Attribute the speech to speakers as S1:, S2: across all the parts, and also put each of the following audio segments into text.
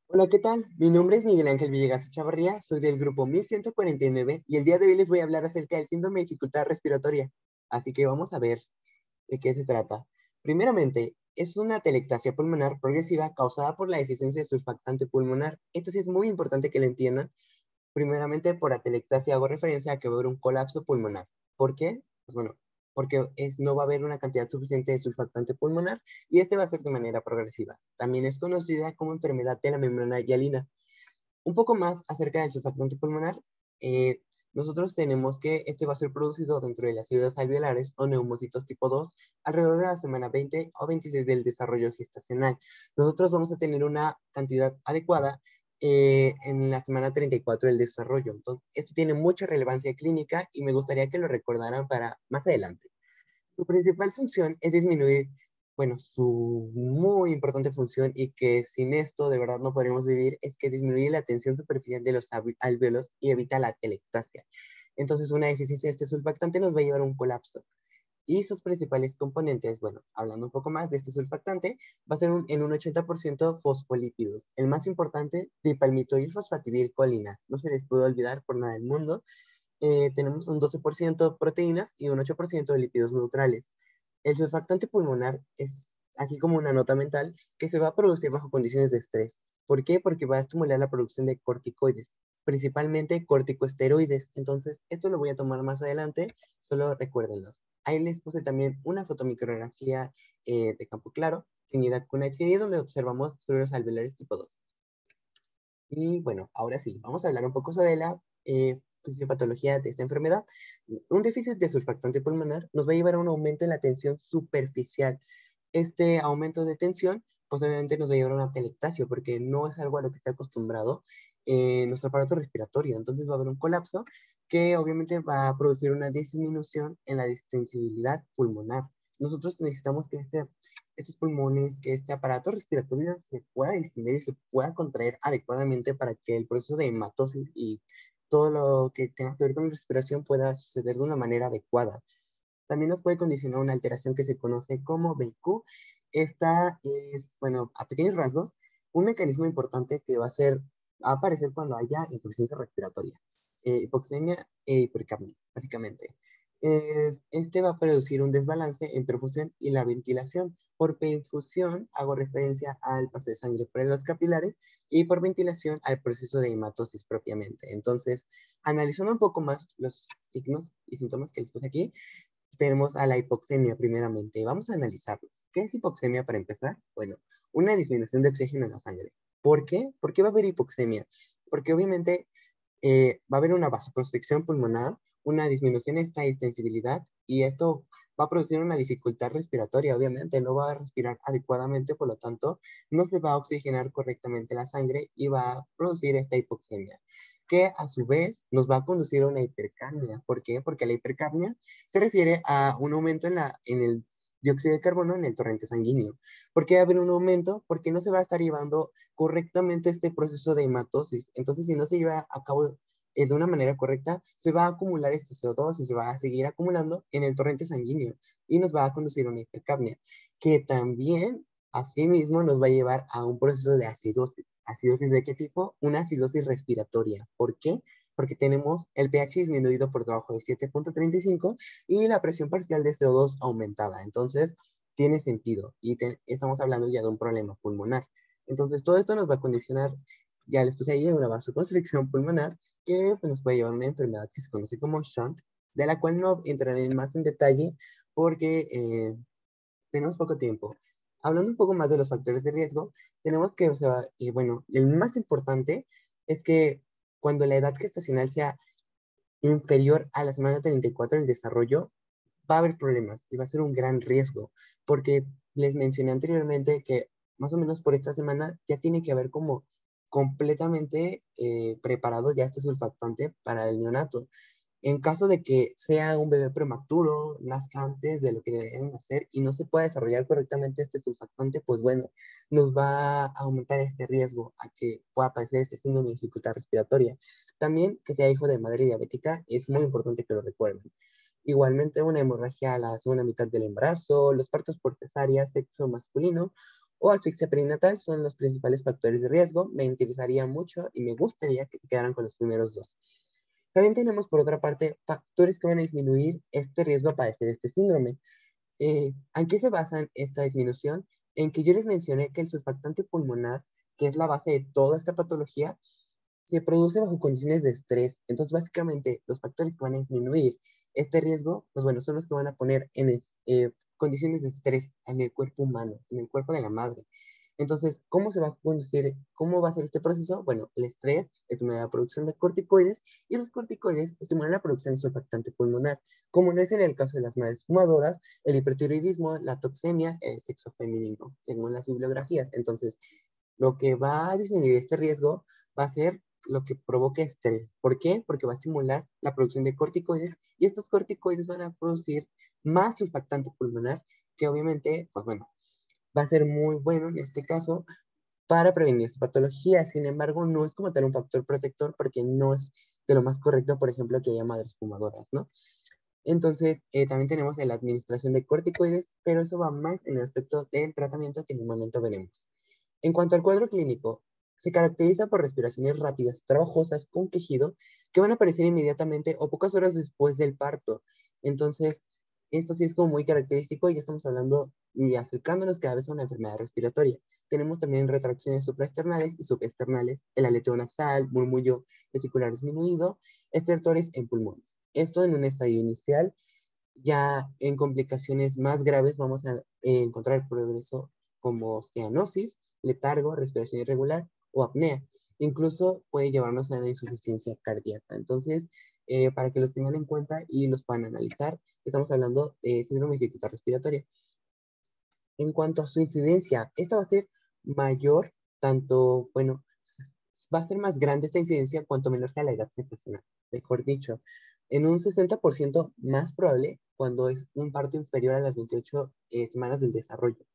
S1: Hola, ¿qué tal? Mi nombre es Miguel Ángel Villegas Echavarría, soy del grupo 1149 y el día de hoy les voy a hablar acerca del síndrome de dificultad respiratoria. Así que vamos a ver de qué se trata. Primeramente, es una atelectasia pulmonar progresiva causada por la deficiencia de surfactante pulmonar. Esto sí es muy importante que lo entiendan. Primeramente, por atelectasia hago referencia a que va a haber un colapso pulmonar. ¿Por qué? Pues bueno, porque no va a haber una cantidad suficiente de surfactante pulmonar y este va a ser de manera progresiva. También es conocida como enfermedad de la membrana hialina. Un poco más acerca del surfactante pulmonar, eh, nosotros tenemos que este va a ser producido dentro de las células alveolares o neumocitos tipo 2 alrededor de la semana 20 o 26 del desarrollo gestacional. Nosotros vamos a tener una cantidad adecuada en la semana 34 del desarrollo. Entonces, esto tiene mucha relevancia clínica y me gustaría que lo recordaran para más adelante. Su principal función es disminuir, bueno, su muy importante función y que sin esto de verdad no podríamos vivir, es que disminuye la tensión superficial de los alvéolos y evita la atelectasia. Entonces, una deficiencia de este surfactante nos va a llevar a un colapso. Y sus principales componentes, bueno, hablando un poco más de este surfactante, va a ser en un 80% fosfolípidos. El más importante, dipalmitoilfosfatidilcolina. No se les puede olvidar por nada del mundo. Tenemos un 12% proteínas y un 8% de lípidos neutrales. El surfactante pulmonar es aquí como una nota mental que se va a producir bajo condiciones de estrés. ¿Por qué? Porque va a estimular la producción de corticoides, principalmente corticosteroides. Entonces, esto lo voy a tomar más adelante, solo recuérdenlos. Ahí les puse también una fotomicrografía de campo claro, teñida con HI, donde observamos fluoros alveolares tipo 2. Y bueno, ahora sí, vamos a hablar un poco sobre la fisiopatología de esta enfermedad. Un déficit de surfactante pulmonar nos va a llevar a un aumento en la tensión superficial. Este aumento de tensión, pues obviamente nos va a llevar a una atelectasia, porque no es algo a lo que está acostumbrado nuestro aparato respiratorio. Entonces va a haber un colapso que obviamente va a producir una disminución en la distensibilidad pulmonar. Nosotros necesitamos que estos pulmones, que este aparato respiratorio se pueda distender y se pueda contraer adecuadamente para que el proceso de hematosis y todo lo que tenga que ver con la respiración pueda suceder de una manera adecuada. También nos puede condicionar una alteración que se conoce como BQ. Esta es, bueno, a pequeños rasgos, un mecanismo importante que va a aparecer cuando haya insuficiencia respiratoria, hipoxemia e hipercapnia, básicamente. Este va a producir un desbalance en perfusión y la ventilación. Por perfusión hago referencia al paso de sangre por los capilares y por ventilación al proceso de hematosis propiamente. Entonces, analizando un poco más los signos y síntomas que les puse aquí, tenemos a la hipoxemia primeramente. Vamos a analizarlos. ¿Qué es hipoxemia para empezar? Bueno, una disminución de oxígeno en la sangre. ¿Por qué? ¿Por qué va a haber hipoxemia? Porque obviamente va a haber una vasoconstricción pulmonar, una disminución en esta distensibilidad y esto va a producir una dificultad respiratoria, obviamente, no va a respirar adecuadamente, por lo tanto, no se va a oxigenar correctamente la sangre y va a producir esta hipoxemia, que a su vez nos va a conducir a una hipercapnia. ¿Por qué? Porque la hipercapnia se refiere a un aumento en el dióxido de carbono en el torrente sanguíneo. ¿Por qué va a haber un aumento? Porque no se va a estar llevando correctamente este proceso de hematosis. Entonces, si no se lleva a cabo de una manera correcta, se va a acumular este CO2 y se va a seguir acumulando en el torrente sanguíneo y nos va a conducir a una hipercapnia, que también, asimismo, nos va a llevar a un proceso de acidosis. ¿Acidosis de qué tipo? Una acidosis respiratoria. ¿Por qué? Porque tenemos el pH disminuido por debajo de 7.35 y la presión parcial de CO2 aumentada. Entonces, tiene sentido y estamos hablando ya de un problema pulmonar. Entonces, todo esto nos va a condicionar, ya les puse ahí una vasoconstricción pulmonar que pues, nos puede llevar a una enfermedad que se conoce como shunt, de la cual no entraré más en detalle porque tenemos poco tiempo. Hablando un poco más de los factores de riesgo, tenemos que, o sea, bueno, el más importante es que cuando la edad gestacional sea inferior a la semana 34 del desarrollo, va a haber problemas y va a ser un gran riesgo, porque les mencioné anteriormente que más o menos por esta semana ya tiene que haber como completamente preparado ya este surfactante para el neonato. En caso de que sea un bebé prematuro, nazca antes de lo que deben hacer y no se pueda desarrollar correctamente este surfactante, pues bueno, nos va a aumentar este riesgo a que pueda aparecer este síndrome de dificultad respiratoria. También que sea hijo de madre diabética, es muy importante que lo recuerden. Igualmente una hemorragia a la segunda mitad del embarazo, los partos por cesárea, sexo masculino o asfixia perinatal son los principales factores de riesgo. Me interesaría mucho y me gustaría que se quedaran con los primeros dos. También tenemos, por otra parte, factores que van a disminuir este riesgo a padecer este síndrome. ¿En qué se basa esta disminución? En que yo les mencioné que el surfactante pulmonar, que es la base de toda esta patología, se produce bajo condiciones de estrés. Entonces, básicamente, los factores que van a disminuir este riesgo, pues bueno, son los que van a poner en condiciones de estrés en el cuerpo humano, en el cuerpo de la madre. Entonces, ¿cómo se va a conducir, cómo va a ser este proceso? Bueno, el estrés estimula la producción de corticoides y los corticoides estimulan la producción de surfactante pulmonar, como no es en el caso de las madres fumadoras, el hipertiroidismo, la toxemia, el sexo femenino, según las bibliografías. Entonces, lo que va a disminuir este riesgo va a ser lo que provoque estrés. ¿Por qué? Porque va a estimular la producción de corticoides y estos corticoides van a producir más surfactante pulmonar, que obviamente, pues bueno, va a ser muy bueno en este caso para prevenir esta patología. Sin embargo, no es como tal un factor protector porque no es de lo más correcto, por ejemplo, que haya madres fumadoras, ¿no? Entonces, también tenemos la administración de corticoides, pero eso va más en el aspecto del tratamiento que en un momento veremos. En cuanto al cuadro clínico, se caracteriza por respiraciones rápidas, trabajosas, con quejido, que van a aparecer inmediatamente o pocas horas después del parto. Entonces, esto sí es como muy característico y ya estamos hablando y acercándonos cada vez a una enfermedad respiratoria. Tenemos también retracciones supraesternales y subesternales, el aleteo nasal, murmullo vesicular disminuido, estertores en pulmones. Esto en un estadio inicial. Ya en complicaciones más graves vamos a encontrar progreso como cianosis, letargo, respiración irregular o apnea. Incluso puede llevarnos a la insuficiencia cardíaca. Entonces, para que los tengan en cuenta y los puedan analizar, estamos hablando de síndrome de dificultad respiratoria. En cuanto a su incidencia, esta va a ser mayor, tanto, bueno, va a ser más grande esta incidencia cuanto menor sea la edad gestacional. Mejor dicho, en un 60% más probable cuando es un parto inferior a las 28 semanas del desarrollo,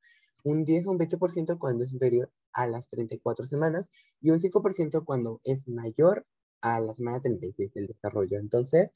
S1: un 10 o un 20% cuando es inferior a las 34 semanas y un 5% cuando es mayor a la semana 36 del desarrollo. Entonces,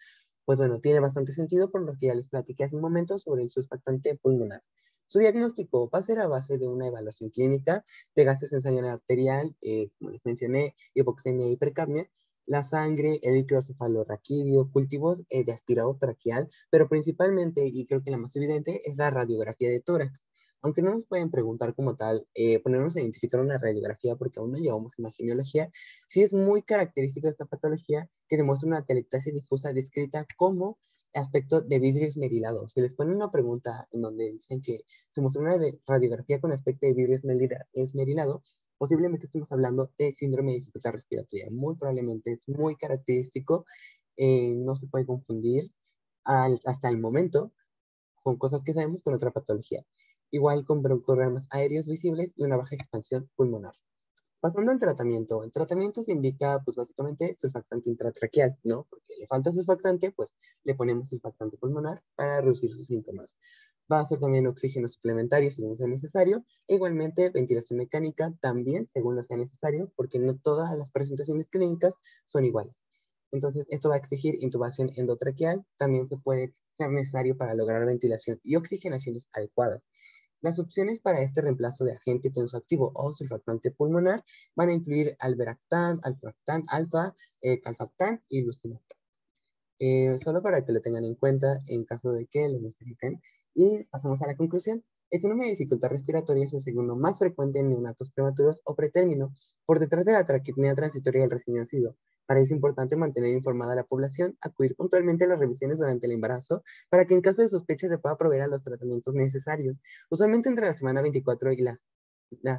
S1: pues bueno, tiene bastante sentido por lo que ya les platiqué hace un momento sobre el surfactante pulmonar. Su diagnóstico va a ser a base de una evaluación clínica de gases en sangre arterial, como les mencioné, hipoxemia e hipercapnia, la sangre, el líquido cefalorraquídeo, cultivos de aspirado traqueal, pero principalmente, y creo que la más evidente, es la radiografía de tórax. Aunque no nos pueden preguntar como tal, ponernos a identificar una radiografía porque aún no llevamos imagenología, sí es muy característico de esta patología que demuestra una atelectasia difusa descrita como aspecto de vidrio esmerilado. Si les ponen una pregunta en donde dicen que se muestra una radiografía con aspecto de vidrio esmerilado, posiblemente estemos hablando de síndrome de dificultad respiratoria. Muy probablemente es muy característico, no se puede confundir hasta el momento con cosas que sabemos con otra patología. Igual con broncogramas aéreos visibles y una baja expansión pulmonar. Pasando al tratamiento, el tratamiento se indica, pues básicamente, surfactante intratraqueal, ¿no? Porque le falta surfactante, pues le ponemos surfactante pulmonar para reducir sus síntomas. Va a ser también oxígeno suplementario según sea necesario. E igualmente, ventilación mecánica también según lo sea necesario, porque no todas las presentaciones clínicas son iguales. Entonces, esto va a exigir intubación endotraqueal. También se puede ser necesario para lograr ventilación y oxigenaciones adecuadas. Las opciones para este reemplazo de agente tensoactivo o surfactante pulmonar van a incluir alberactán, alpractán alfa, calfactán y lucinactán. Solo para que lo tengan en cuenta en caso de que lo necesiten. Y pasamos a la conclusión. El síndrome de dificultad respiratoria es el segundo más frecuente en neonatos prematuros o pretérmino, por detrás de la traqueopnea transitoria del recién nacido. Para eso es importante mantener informada a la población, acudir puntualmente a las revisiones durante el embarazo, para que en caso de sospecha se pueda proveer a los tratamientos necesarios. Usualmente entre la semana 24 y las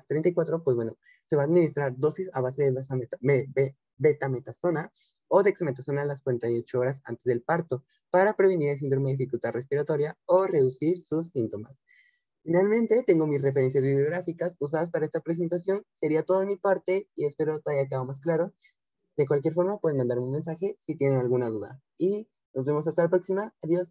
S1: 34, pues bueno, se va a administrar dosis a base de betametasona o dexametasona a las 48 horas antes del parto para prevenir el síndrome de dificultad respiratoria o reducir sus síntomas. Finalmente, tengo mis referencias bibliográficas usadas para esta presentación. Sería todo de mi parte y espero te haya quedado más claro. De cualquier forma, pueden mandarme un mensaje si tienen alguna duda. Y nos vemos hasta la próxima. Adiós.